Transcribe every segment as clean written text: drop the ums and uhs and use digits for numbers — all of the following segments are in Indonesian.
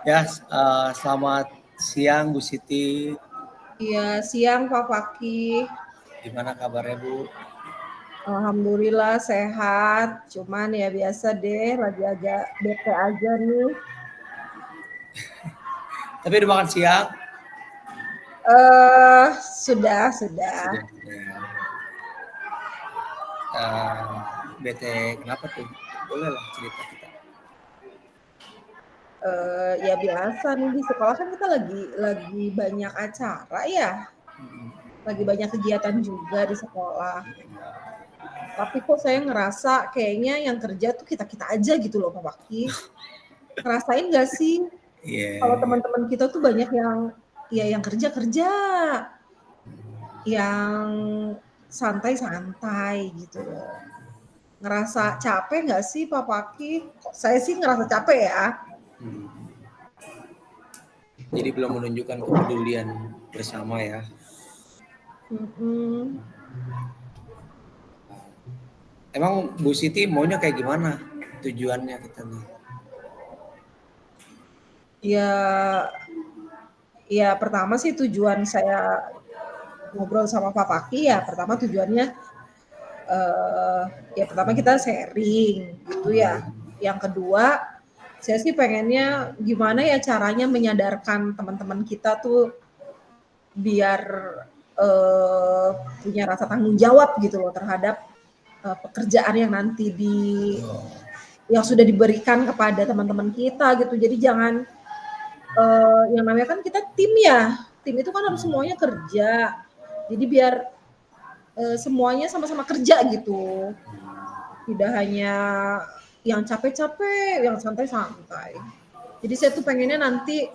Ya, selamat siang Bu Siti. Iya, siang Pak Fakih. Gimana kabarnya Bu? Alhamdulillah sehat. Cuman ya biasa deh, lagi agak bete aja nih. Tapi udah makan siang? Sudah. Sudah. Ya. Bete kenapa tuh? Boleh lah cerita kita. Ya biasa nih di sekolah kan kita lagi banyak acara ya, lagi banyak kegiatan juga di sekolah. Tapi kok saya ngerasa kayaknya yang kerja tuh kita-kita aja gitu loh Pak Fakih. Ngerasain nggak sih kalau Iya. teman-teman kita tuh banyak yang ya yang kerja-kerja, yang santai-santai gitu loh. Ngerasa capek nggak sih Pak Paki? Saya sih ngerasa capek ya. Hmm. Jadi belum menunjukkan kepedulian bersama ya. Mm-mm. Emang Bu Siti maunya kayak gimana? Tujuannya kita nih. Ya, ya pertama sih tujuan saya ngobrol sama Pak Paki ya. Pertama tujuannya eh, ya pertama kita sharing gitu ya. Yang kedua, saya sih pengennya gimana ya caranya menyadarkan teman-teman kita tuh biar eh, punya rasa tanggung jawab gitu loh terhadap pekerjaan yang nanti yang sudah diberikan kepada teman-teman kita gitu. Jadi jangan yang namanya kan kita tim ya. Tim itu kan harus semuanya kerja. Jadi biar semuanya sama-sama kerja gitu. Tidak hanya yang capek-capek, yang santai-santai. Jadi saya tuh pengennya nanti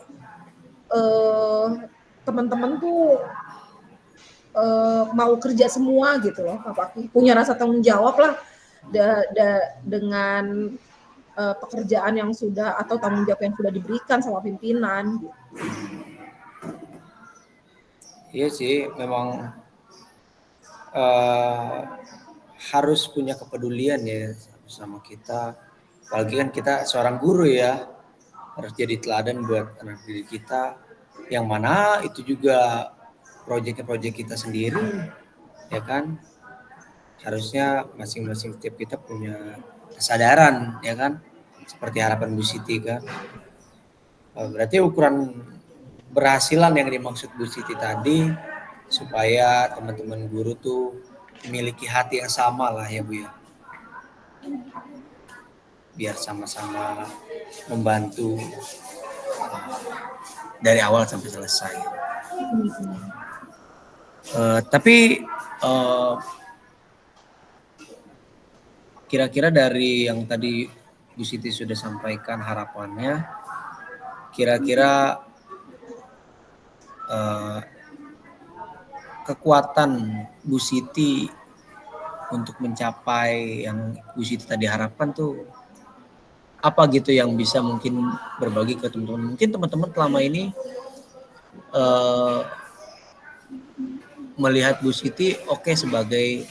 teman-teman tuh mau kerja semua gitu loh, Pak Paki. Punya rasa tanggung jawab lah dengan pekerjaan yang sudah atau tanggung jawab yang sudah diberikan sama pimpinan. Gitu. Iya sih, memang uh, harus punya kepedulian ya sama kita. Apalagi kan kita seorang guru ya, harus jadi teladan buat anak didik kita. Yang mana itu juga proyek-proyek kita sendiri, ya kan? Harusnya masing-masing tiap kita punya kesadaran, ya kan? Seperti harapan Bu Siti kan. Berarti ukuran berhasilan yang dimaksud Bu Siti tadi supaya teman-teman guru tuh memiliki hati yang sama lah ya Bu ya. Biar sama-sama membantu dari awal sampai selesai. Tapi kira-kira dari yang tadi Bu Siti sudah sampaikan harapannya, kira-kira kekuatan Bu Siti untuk mencapai yang Bu Siti tadi harapkan tuh apa gitu yang bisa mungkin berbagi ke teman-teman. Mungkin teman-teman selama ini melihat Bu Siti sebagai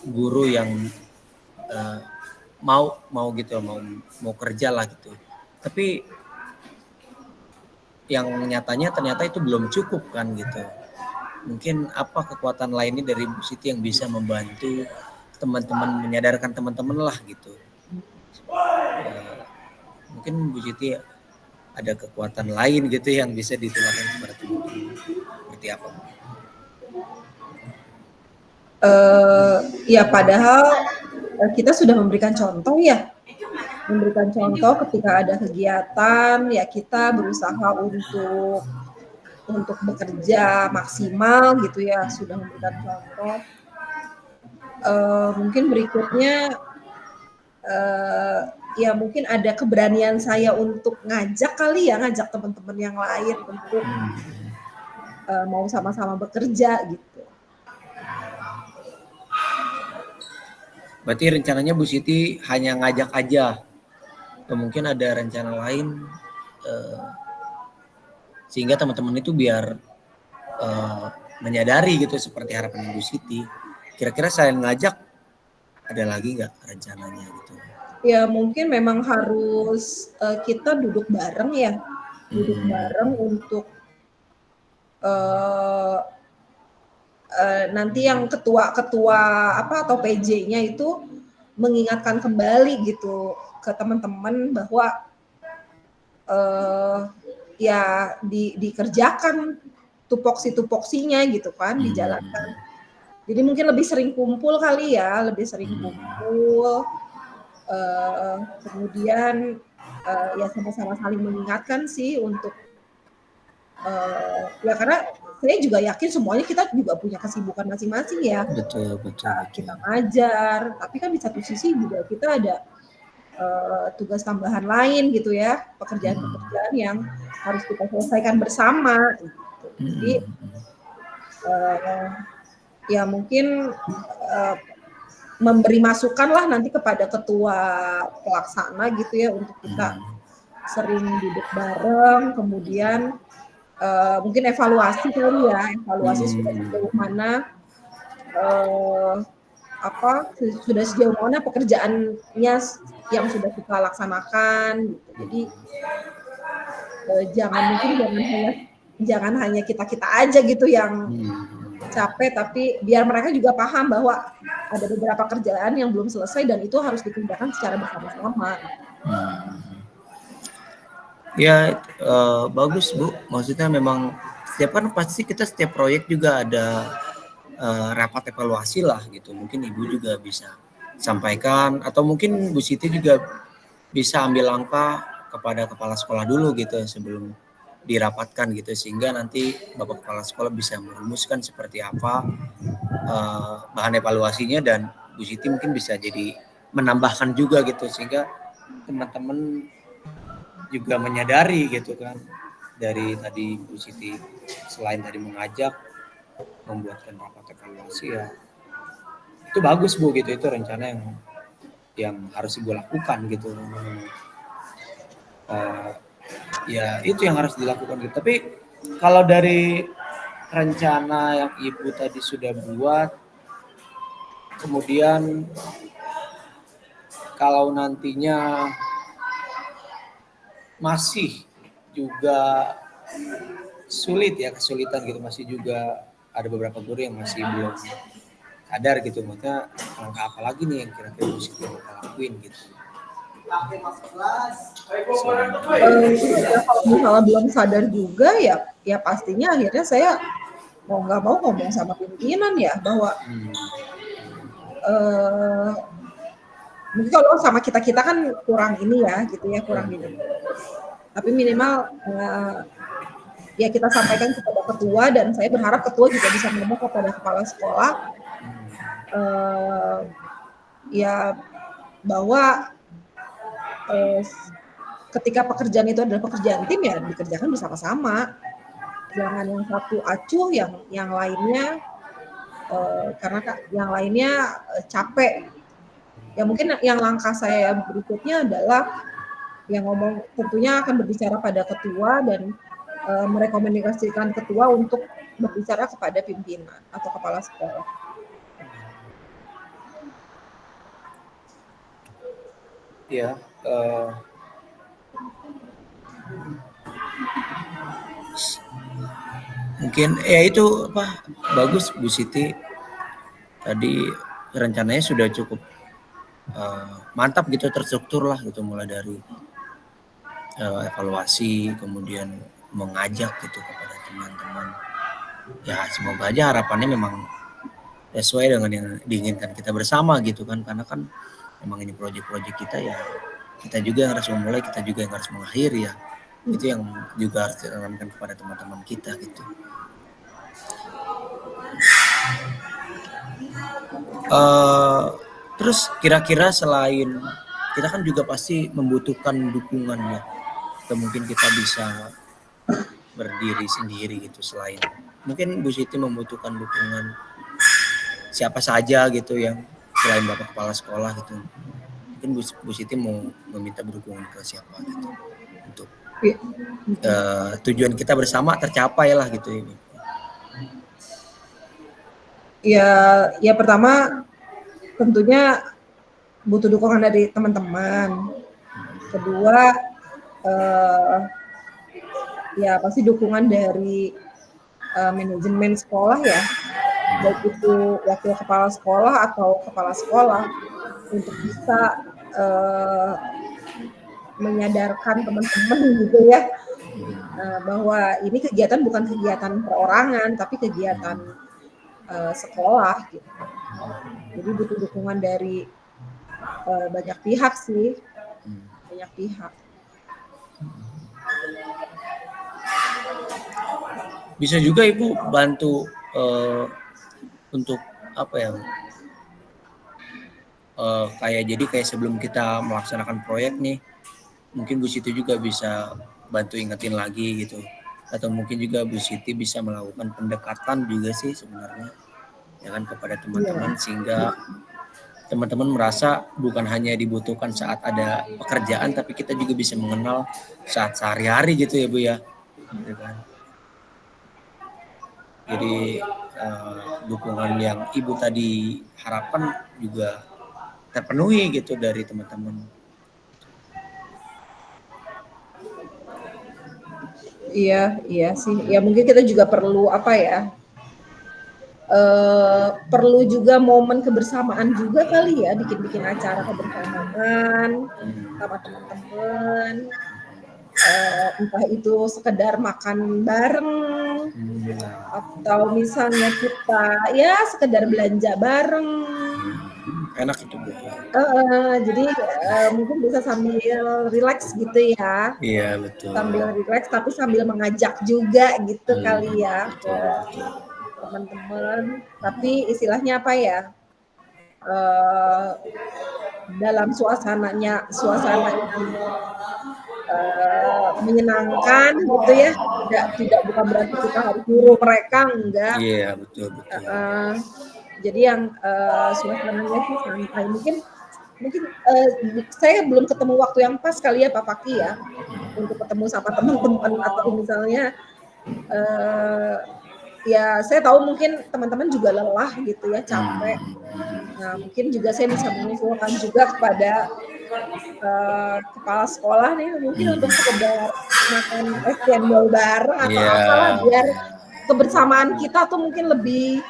guru yang mau gitu, mau kerja lah gitu. Tapi yang nyatanya ternyata itu belum cukup kan gitu. Mungkin apa kekuatan lainnya dari Bu Siti yang bisa membantu teman-teman, menyadarkan teman-teman lah gitu. Mungkin Bu Siti ada kekuatan lain gitu yang bisa ditularkan kepada teman-teman. Seperti apa Bu? Ya padahal kita sudah memberikan contoh ya. Memberikan contoh ketika ada kegiatan ya kita berusaha untuk bekerja maksimal gitu ya, sudah memberikan contoh. Mungkin berikutnya ya mungkin ada keberanian saya untuk ngajak kali ya, ngajak teman-teman yang lain untuk mau sama-sama bekerja gitu. Berarti rencananya Bu Siti hanya ngajak aja, atau mungkin ada rencana lain sehingga teman-teman itu biar menyadari gitu seperti harapan Bu Siti. Kira-kira selain ngajak ada lagi nggak rencananya gitu? Ya mungkin memang harus kita duduk bareng ya, duduk bareng untuk nanti yang ketua-ketua apa atau PJ-nya itu mengingatkan kembali gitu ke teman-teman bahwa ya dikerjakan tupoksi-tupoksinya gitu kan, dijalankan. Jadi mungkin lebih sering kumpul kali ya, lebih sering kumpul, kemudian ya sama-sama saling mengingatkan sih untuk ya karena saya juga yakin semuanya kita juga punya kesibukan masing-masing ya. Betul. Kita ngajar, tapi kan di satu sisi juga kita ada tugas tambahan lain gitu ya, pekerjaan-pekerjaan yang harus kita selesaikan bersama gitu. Jadi ya mungkin memberi masukan lah nanti kepada ketua pelaksana gitu ya untuk kita sering duduk bareng, kemudian mungkin evaluasi kali ya, evaluasi sudah sejauh mana sudah sejauh mana pekerjaannya yang sudah kita laksanakan gitu. Jadi jangan hanya kita aja gitu yang capek, tapi biar mereka juga paham bahwa ada beberapa kerjaan yang belum selesai dan itu harus dikerjakan secara bersama-sama. Ya bagus Bu, maksudnya memang setiap proyek juga ada rapat evaluasi lah gitu. Mungkin Ibu juga bisa sampaikan atau mungkin Bu Siti juga bisa ambil langkah kepada kepala sekolah dulu gitu sebelum dirapatkan gitu, sehingga nanti Bapak Kepala Sekolah bisa merumuskan seperti apa bahan evaluasinya, dan Bu Siti mungkin bisa jadi menambahkan juga gitu, sehingga teman-teman juga menyadari gitu kan, dari tadi Bu Siti selain tadi mengajak membuatkan rapat evaluasi ya itu bagus Bu gitu, itu rencana yang harus Ibu lakukan gitu. Ya itu yang harus dilakukan gitu. Tapi kalau dari rencana yang Ibu tadi sudah buat, kemudian kalau nantinya masih juga kesulitan gitu, masih juga ada beberapa guru yang masih belum sadar gitu, maksudnya langkah apa lagi nih yang kira-kira mesti kita lakuin gitu. Ya kalau misalnya belum sadar juga ya pastinya akhirnya saya mau nggak mau ngomong sama pimpinan ya bahwa mungkin kalau sama kita kan kurang ini ya gitu ya, kurang ini. Tapi minimal ya kita sampaikan kepada ketua, dan saya berharap ketua juga bisa ngomong kepada kepala sekolah ya bahwa ketika pekerjaan itu adalah pekerjaan tim ya dikerjakan bersama-sama, jangan yang satu acuh yang lainnya karena yang lainnya capek. Ya mungkin yang langkah saya berikutnya adalah yang ngomong tentunya akan berbicara pada ketua dan merekomendasikan ketua untuk berbicara kepada pimpinan atau kepala sekolah. Ya, mungkin ya itu bagus Bu Siti tadi rencananya sudah cukup mantap gitu, terstruktur lah gitu, mulai dari evaluasi kemudian mengajak gitu kepada teman-teman. Ya semoga aja harapannya memang sesuai dengan yang diinginkan kita bersama gitu kan, karena kan memang ini proyek-proyek kita ya, kita juga yang harus memulai, kita juga yang harus mengakhiri ya. Itu yang juga harus ditanamkan kepada teman-teman kita gitu. Terus kira-kira selain kita kan juga pasti membutuhkan dukungan ya, atau mungkin kita bisa berdiri sendiri gitu, selain mungkin Bu Siti membutuhkan dukungan siapa saja gitu yang selain Bapak Kepala Sekolah gitu, mungkin Bu Siti mau meminta dukungan ke siapa gitu untuk tujuan kita bersama tercapai lah gitu ini. Ya pertama tentunya butuh dukungan dari teman-teman. Kedua, ya pasti dukungan dari manajemen sekolah ya, baik itu wakil kepala sekolah atau kepala sekolah, untuk bisa menyadarkan teman-teman gitu ya, bahwa ini kegiatan bukan kegiatan perorangan, tapi kegiatan sekolah gitu. Jadi butuh dukungan dari banyak pihak sih, banyak pihak. Bisa juga Ibu bantu untuk apa ya? Kayak sebelum kita melaksanakan proyek nih, mungkin Bu Siti juga bisa bantu ingetin lagi gitu, atau mungkin juga Bu Siti bisa melakukan pendekatan juga sih sebenarnya, ya kan, kepada teman-teman, sehingga teman-teman merasa bukan hanya dibutuhkan saat ada pekerjaan, tapi kita juga bisa mengenal saat sehari-hari gitu ya Bu ya, gitu kan. Jadi dukungan yang Ibu tadi harapkan juga terpenuhi gitu dari teman-teman. Iya sih. Ya mungkin kita juga perlu apa ya? Perlu juga momen kebersamaan juga kali ya, bikin acara kebersamaan sama teman-teman. Entah itu sekedar makan bareng atau misalnya kita ya sekedar belanja bareng. Enak itu Bu. Jadi mungkin bisa sambil rileks gitu ya. Iya betul. Sambil rileks tapi sambil mengajak juga gitu kali ya ke Betul. teman-teman. Tapi istilahnya apa ya? Dalam suasana yang menyenangkan gitu ya, tidak bukan berarti kita harus nyuruh mereka, enggak. Iya betul. Jadi yang suasananya sih santai. Mungkin saya belum ketemu waktu yang pas kali ya Pak Paki ya, untuk ketemu sama teman-teman, atau misalnya ya saya tahu mungkin teman-teman juga lelah gitu ya, capek. Nah mungkin juga saya bisa mengusulkan juga kepada kepala sekolah nih, mungkin untuk sekedar makan es cendol bareng atau apalah, biar kebersamaan kita tuh mungkin lebih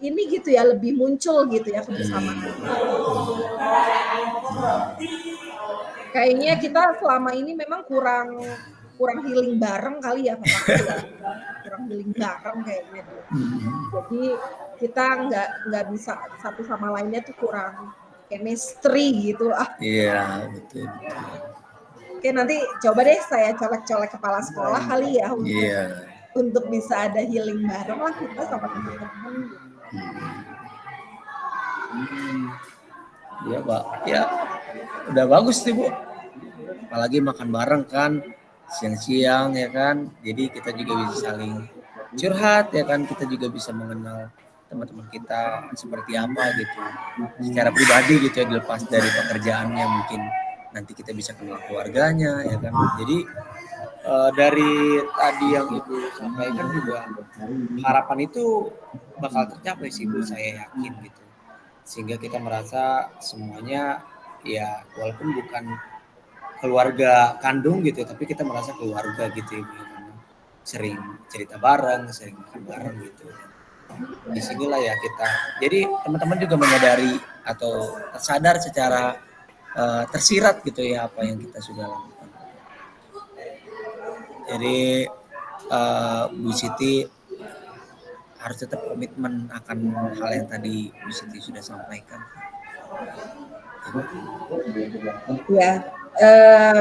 ini gitu ya, lebih muncul gitu ya kebersamaan. Kayaknya kita selama ini memang kurang healing bareng kali ya Pak Paki ya. Kurang healing bareng kayaknya deh. Jadi kita nggak bisa satu sama lainnya tuh kurang chemistry gitu lah. Iya betul. Oke, nanti coba deh saya colek-colek kepala sekolah kali ya untuk bisa ada healing bareng lah kita sama teman-teman. Iya Pak, ya udah bagus nih Bu. Apalagi makan bareng kan siang-siang ya kan, jadi kita juga bisa saling curhat ya kan, kita juga bisa mengenal teman-teman kita seperti apa gitu secara pribadi gitu ya, dilepas dari pekerjaannya, mungkin nanti kita bisa kenal keluarganya ya kan. Jadi dari tadi yang Ibu sampaikan juga harapan itu bakal tercapai sih Bu, saya yakin gitu, sehingga kita merasa semuanya ya walaupun bukan keluarga kandung gitu, tapi kita merasa keluarga gitu ya, sering cerita bareng, sering makan bareng gitu. Disinilah ya kita, jadi teman-teman juga menyadari atau sadar secara tersirat gitu ya apa yang kita sudah lakukan. Jadi Bu Siti harus tetap komitmen akan hal yang tadi Bu Siti sudah sampaikan. Ya,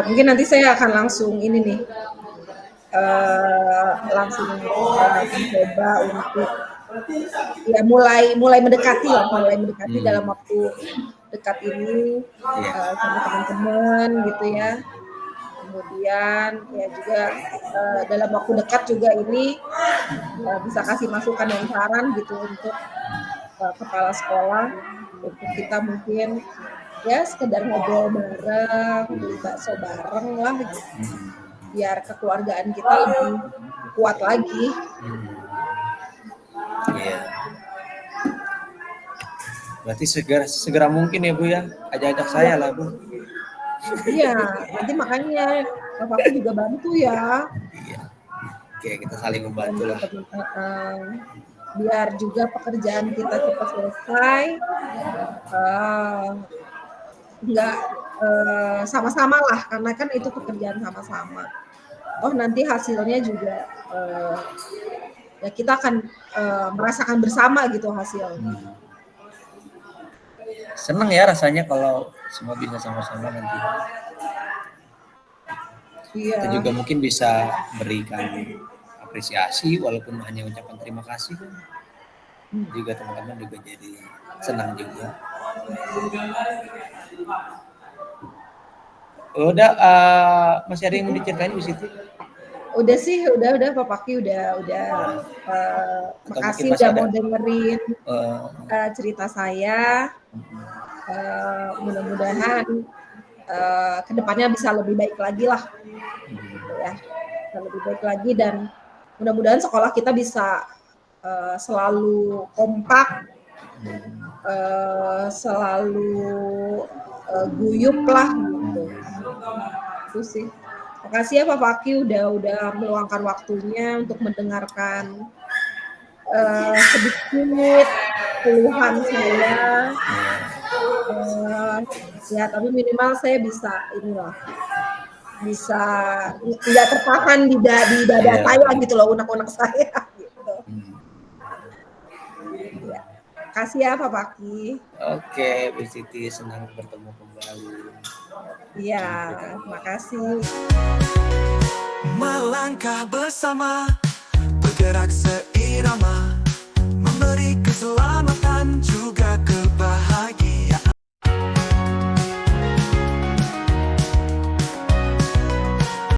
mungkin nanti saya akan langsung ini nih, langsung mencoba untuk ya mulai mendekati dalam waktu dekat ini sama teman-teman gitu ya. Kemudian ya juga dalam waktu dekat juga ini bisa kasih masukan dan saran gitu untuk kepala sekolah, untuk kita mungkin ya sekedar ngobrol bareng, beli bakso bareng lah gitu, biar kekeluargaan kita lebih kuat lagi. Berarti segera mungkin ya Bu ya, ajak-ajak Iya, saya lah Bu. iya, nanti makanya bapakku juga bantu ya. Iya. Oke, kita saling membantu Bantu lah. biar juga pekerjaan kita cepat selesai, uh, nggak sama-sama lah, karena kan itu pekerjaan sama-sama. Oh nanti hasilnya juga ya kita akan merasakan bersama gitu hasil. Seneng ya rasanya kalau semua bisa sama-sama nanti. Iya. Kita juga mungkin bisa berikan apresiasi walaupun hanya ucapan terima kasih kan. Juga teman-teman juga jadi senang juga. Udah, masih ada yang mau diceritain di situ? Udah sih, udah Papaki udah makasih udah mau dengerin cerita saya. Mudah-mudahan kedepannya bisa lebih baik lagi lah, gitu ya, bisa lebih baik lagi dan mudah-mudahan sekolah kita bisa selalu kompak, selalu guyup lah gitu. Itu sih. Makasih ya Pak Fakih udah meluangkan waktunya untuk mendengarkan sedikit keluhan saya. Ya tapi minimal saya bisa inilah, bisa nggak tertahan di dada saya gitu loh, unek-unek saya gitu. Ya. Kasih ya Pak Fakih. Oke, Bu Siti, senang bertemu kembali. Iya, terima kasih. Melangkah bersama, bergerak seirama, memberi keselamatan juga